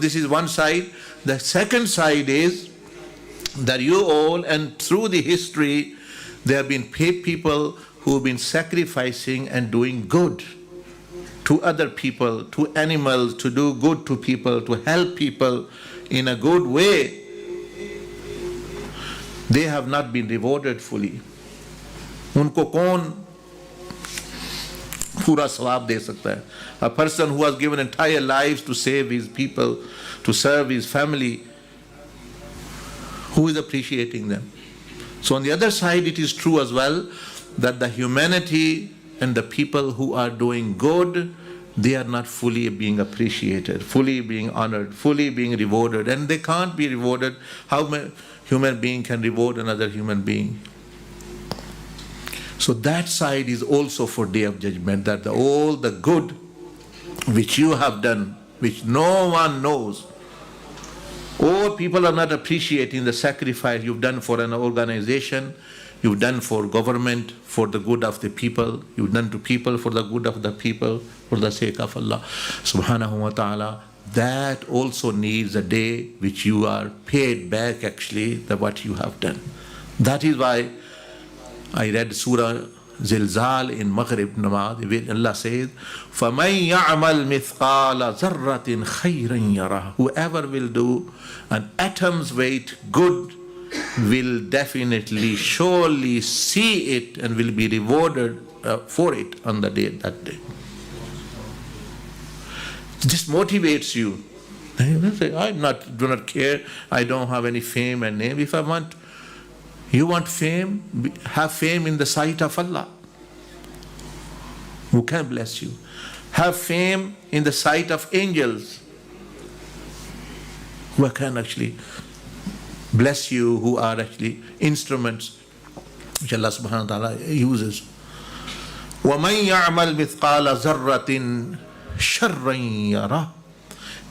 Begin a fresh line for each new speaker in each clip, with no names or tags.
This is one side. The second side is that you all, and through the history, there have been people who have been sacrificing and doing good to other people, to animals, to do good to people, to help people in a good way. They have not been rewarded fully. Unko kaun pura sawab de sakta hai? A person who has given entire lives to save his people, to serve his family, who is appreciating them? So on the other side, it is true as well that the humanity and the people who are doing good, they are not fully being appreciated, fully being honored, fully being rewarded, and they can't be rewarded. How a human being can reward another human being? So that side is also for Day of Judgment, that all the good which you have done, which no one knows, all people are not appreciating the sacrifice you've done for an organization, you've done for government, for the good of the people, you've done to people for the good of the people, for the sake of Allah subhanahu wa ta'ala. That also needs a day which you are paid back actually what you have done. That is why I read Surah Zilzal in Maghrib Namaz, where Allah says, فَمَنْ يَعْمَلْ مِثْقَالَ ذَرَّةٍ خَيْرًا يَرَهُ. Whoever will do an atom's weight good will definitely, surely see it and will be rewarded for it on the day, that day. This motivates you. I do not care, I don't have any fame and name. If I want, you want fame, have fame in the sight of Allah, who can bless you. Have fame in the sight of angels, who can actually bless you, who are actually instruments which Allah subhanahu wa ta'ala uses. وَمَنْ يَعْمَلْ مِثْقَالَ ذَرَّةٍ شَرًّا يَرَهُ.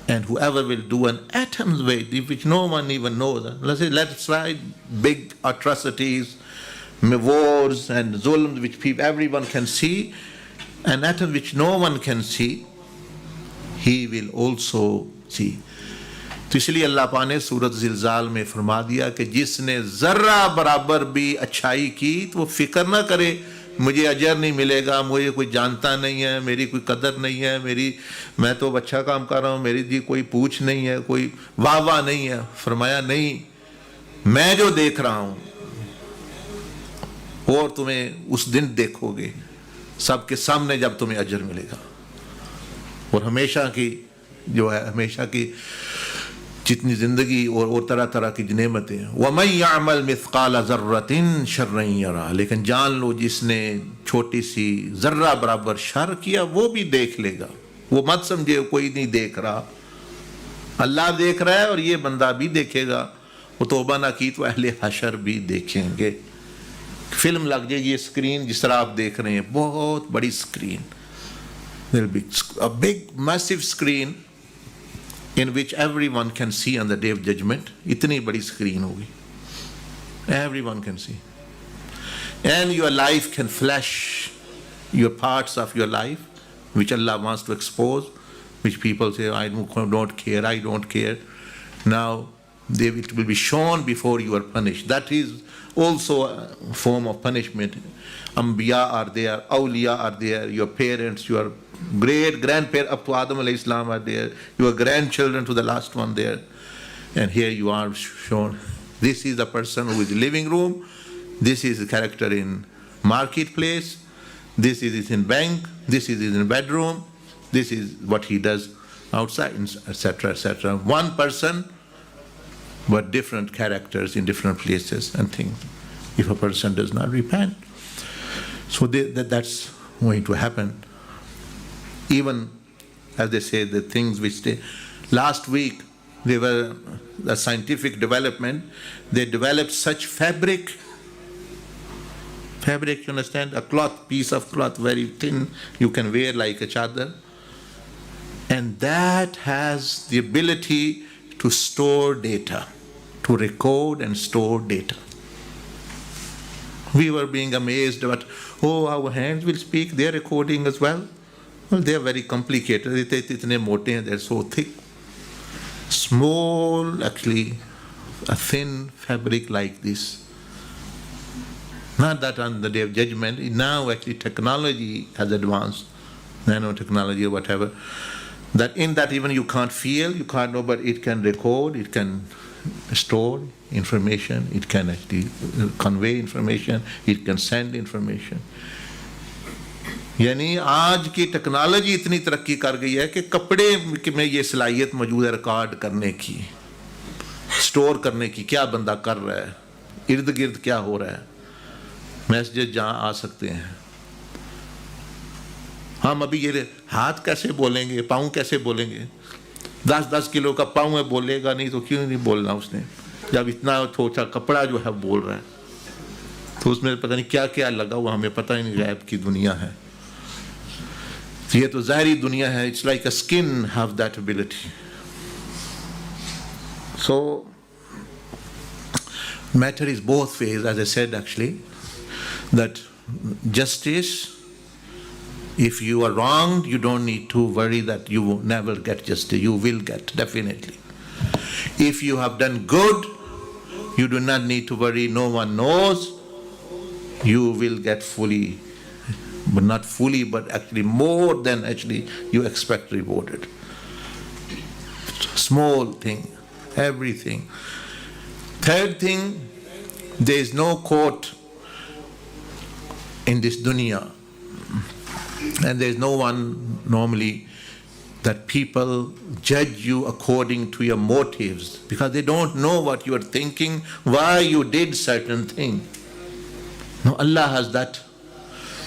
And whoever will do an atom's weight, which no one even knows, let's try big atrocities, wars and zulms which everyone can see, an atom which no one can see, he will also see. تو اس لیے اللہ پاک نے سورۃ زلزال میں فرما دیا کہ جس نے ذرہ برابر بھی اچھائی کی تو وہ فکر نہ کرے مجھے اجر نہیں ملے گا, مجھے کوئی جانتا نہیں ہے, میری کوئی قدر نہیں ہے, میں تو اچھا کام کر رہا ہوں, میری جی کوئی پوچھ نہیں ہے, کوئی واہ واہ نہیں ہے. فرمایا نہیں, میں جو دیکھ رہا ہوں اور تمہیں اس دن دیکھو گے سب کے سامنے جب تمہیں اجر ملے گا. اور ہمیشہ کی جو ہے, ہمیشہ کی جتنی زندگی اور طرح طرح کی نعمتیں. وَمَنْ يَعْمَلْ مِثْقَالَ ذَرَّةٍ شَرًّا يَرَهُ. لیکن جان لو جس نے چھوٹی سی ذرہ برابر شر کیا وہ بھی دیکھ لے گا. وہ مت سمجھے کوئی نہیں دیکھ رہا, اللہ دیکھ رہا ہے اور یہ بندہ بھی دیکھے گا. وہ توبہ نہ کی تو اہل حشر بھی دیکھیں گے. فلم لگ جائے گی, اسکرین جس طرح آپ دیکھ رہے ہیں, بہت بڑی screen, there will be a big massive screen in which everyone can see on the day of judgment. Itni badi screen hogi, everyone can see, and your life can flash, your parts of your life which Allah wants to expose, which people say I don't care. Now it will be shown before you are punished. That is also a form of punishment. Anbiya are there, awliya are there, your parents, your great grandparents up to Adam alayhi salam are there, your grandchildren to the last one there, and here you are shown. This is the person who is in the living room, this is the character in marketplace, this is in bank, this is in bedroom, this is what he does outside, etc., etc. One person but different characters in different places and things, if a person does not repent. So that's going to happen. Even, as they say, the things which last week, they were a scientific development, they developed such fabric, you understand, a cloth, piece of cloth, very thin, you can wear like a chadar, And that has the ability to store data, to record and store data. We were being amazed about, oh, our hands will speak, they're recording as well. Well, they're very complicated. Itne mote hain, they're so thick. Small, actually, a thin fabric like this. Not that on the day of judgment. Now, actually, technology has advanced, nanotechnology or whatever, that in that even you can't feel, you can't know, but it can record, it can store information, it can actually convey information, it can send information. یعنی آج کی technology اتنی ترقی کر گئی ہے کہ کپڑے میں یہ صلاحیت موجود ہے ریکارڈ کرنے کی، سٹور کرنے کی، کیا بندہ کر رہا ہے، ارد گرد کیا ہو رہا ہے، میسیجز جہاں آ سکتے ہیں. ہم ابھی یہ ہاتھ کیسے بولیں گے، پاؤں کیسے بولیں گے، 10 کلو کا پاؤں ہے، بولے گا نہیں تو کیوں نہیں بولنا اس نے، جب اتنا تھوڑا کپڑا جو ہے بول رہا ہے تو اس میں پتہ نہیں کیا کیا لگا ہوا، ہمیں پتہ ہی نہیں غیب کی دنیا ہے. یہ تو ظاہری دنیا ہے. It's like a skin have that ability. So matter is both ways, as I said actually, that justice, if you are wronged, you don't need to worry that you will never get justice. You will get, definitely. If you have done good, you do not need to worry. No one knows. You will get fully, but not fully, but actually more than actually you expect rewarded. Small thing, everything. Third thing, there is no court in this dunya, and there is no one normally that people judge you according to your motives, because they don't know what you are thinking, why you did certain thing. No, Allah has that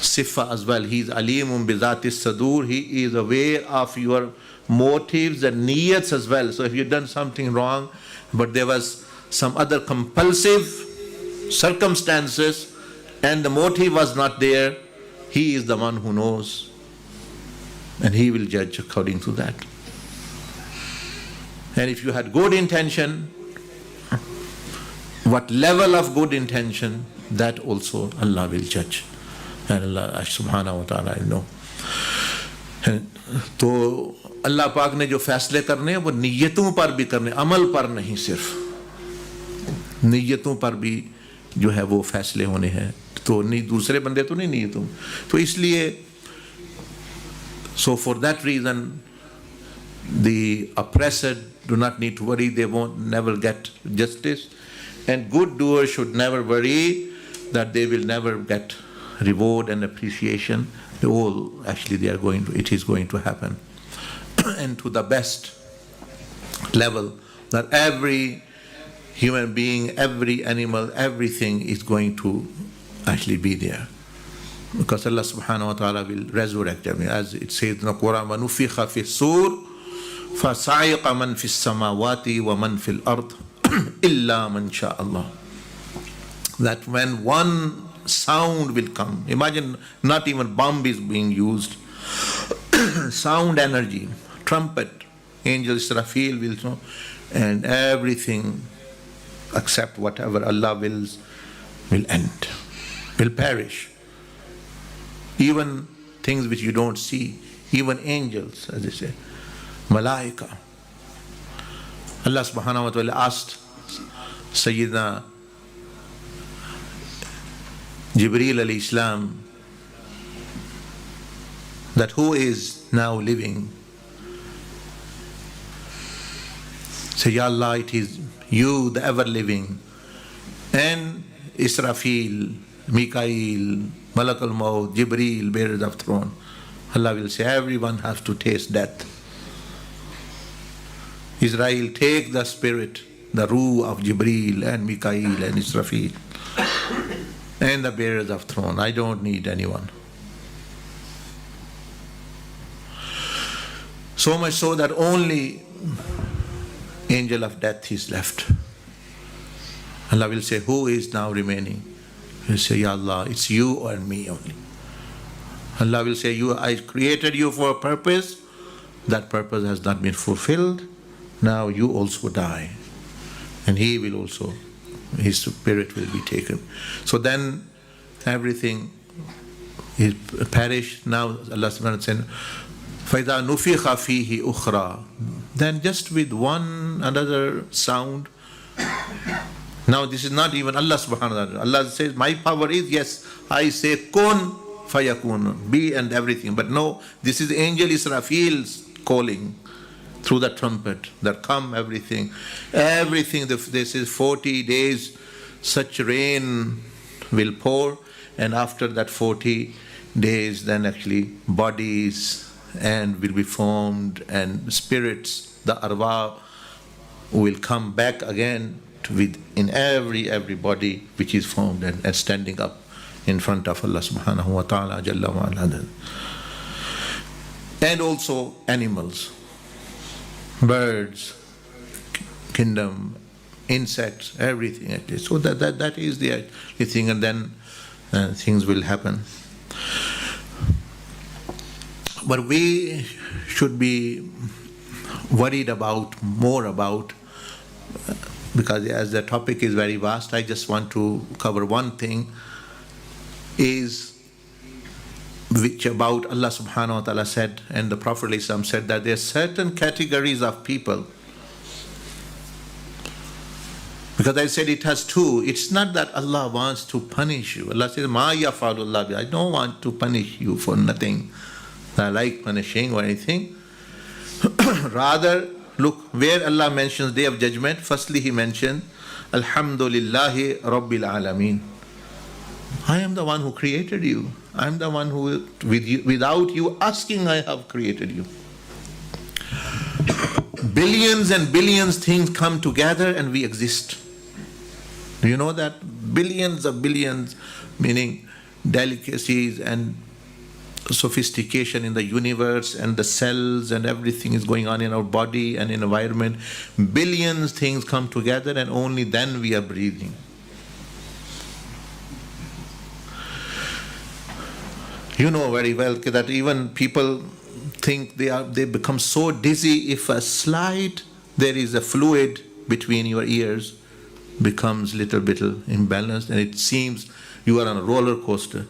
sifa as well. He is alimun bi dhati sadur. He is aware of your motives and niyats as well. So if you've done something wrong, but there was some other compulsive circumstances and the motive was not there, He is the one who knows, and He will judge according to that. And if you had good intention, what level of good intention, that also Allah will judge. And Allah subhanahu wa ta'ala will know. تو اللہ پاک نے جو فیصلے کرنے ہیں وہ نیتوں پر بھی کرنے، عمل پر نہیں، صرف نیتوں پر بھی جو ہے وہ فیصلے ہونے ہیں. تو دوسرے بندے تو نہیں نیتوں. تو اس لیے so for that reason the oppressed do not need to worry, they won't never get justice, and good doers should never worry that they will never get reward and appreciation. All actually they are going to, it is going to happen and to the best level, that every human being, every animal, everything is going to actually be there, because Allah subhanahu wa ta'ala will resurrect them, as it says in the Quran, وَنُفِخَ فِي الصُّورِ فَصَعِقَ مَنْ فِي السَّمَاوَاتِ وَمَنْ فِي الْأَرْضِ إِلَّا مَنْ شَاءَ اللَّهُ. That when one sound will come, imagine not even bomb is being used, sound energy, trumpet, angel Israfil will know, and everything except whatever Allah wills will end, will perish. Even things which you don't see, even angels, as they say, malaika. Allah subhanahu wa ta'ala asked Sayyidina Jibreel alayhi salam that who is now living? Say, Ya Allah, it is you, the ever living, and Israfil, Mikael, Malak al-Maut, Jibreel, bearers of throne. Allah will say, everyone has to taste death. Israel, take the spirit, the ruh of Jibreel and Mikael and Israfil and the bearers of throne. I don't need anyone. So much so that only angel of death is left. Allah will say, who is now remaining? He will say, Ya Allah, it's you and me only. Allah will say, I created you for a purpose, that purpose has not been fulfilled, now you also die. And he will also, his spirit will be taken. So then everything is perished. Now Allah subhanahu wa ta'ala said, فَإِذَا نُفِخَ فِيهِ أُخْرَى. Then just with one another sound. Now this is not even Allah subhanahu wa ta'ala. Allah says, my power is, yes, I say kun fayakun, be and everything. But no, this is angel Israfil's calling through the trumpet that come everything. Everything, this is 40 days, such rain will pour, and after that 40 days, then actually bodies and will be formed, and spirits, the arwah, will come back again in every body which is formed and standing up in front of Allah subhanahu wa ta'ala jalla wa ala. And also animals, birds, kingdom, insects, everything. So that is the thing, and then things will happen. But we should be worried more about, because as the topic is very vast, I just want to cover one thing, is which about Allah subhanahu wa ta'ala said, and the Prophet ﷺ said, that there are certain categories of people. Because I said it has two. It's not that Allah wants to punish you. Allah says, Ma yafa'alullah bi. I don't want to punish you for nothing. I like punishing or anything. Rather, look, where Allah mentions Day of Judgment, firstly He mentioned, Alhamdulillahi Rabbil Alameen. I am the one who created you. I am the one who, without you asking, I have created you. Billions and billions things come together and we exist. Do you know that? Billions of billions, meaning delicacies and sophistication in the universe and the cells and everything is going on in our body and environment. Billions things come together and only then we are breathing. You know very well that even people think they become so dizzy if a slight, there is a fluid between your ears, becomes little bit imbalanced, and it seems you are on a roller coaster.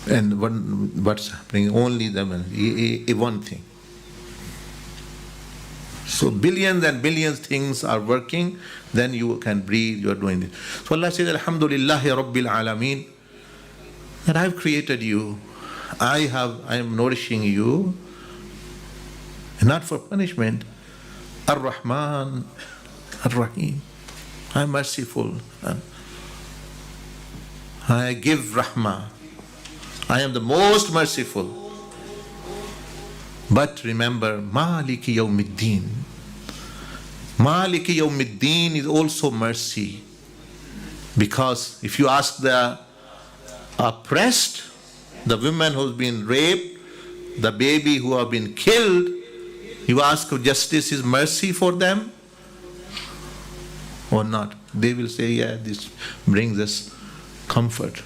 And what's happening? Only one thing. So billions and billions things are working, then you can breathe, you are doing this. So Allah says, Alhamdulillahi Rabbil Alameen, that I have created you. I am nourishing you, not for punishment. Ar-Rahman, Ar-Rahim. I am merciful. I give Rahmah. I am the most merciful. But remember, Maliki Yawmiddin. Maliki Yawmiddin is also mercy. Because if you ask the oppressed, the women who have been raped, the baby who have been killed, you ask if justice is mercy for them or not. They will say, yeah, this brings us comfort.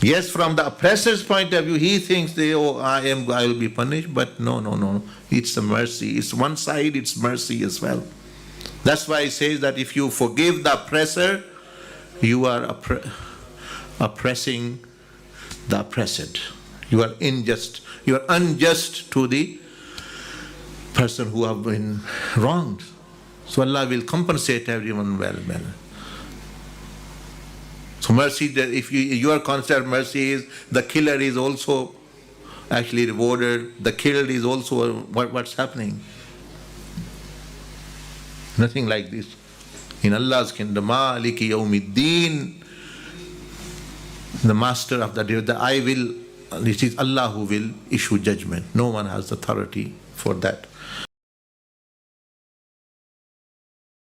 Yes, from the oppressor's point of view, he thinks I will be punished, but no. It's a mercy. It's one side, it's mercy as well. That's why it says that if you forgive the oppressor, you are oppressing the oppressed. You are unjust to the person who have been wronged. So Allah will compensate everyone well. So mercy, if your concept of mercy is the killer is also actually rewarded, the killed is also what's happening. Nothing like this. In Allah's kingdom, Maliki Yawmiddin, the master of the day, it is Allah who will issue judgment. No one has authority for that.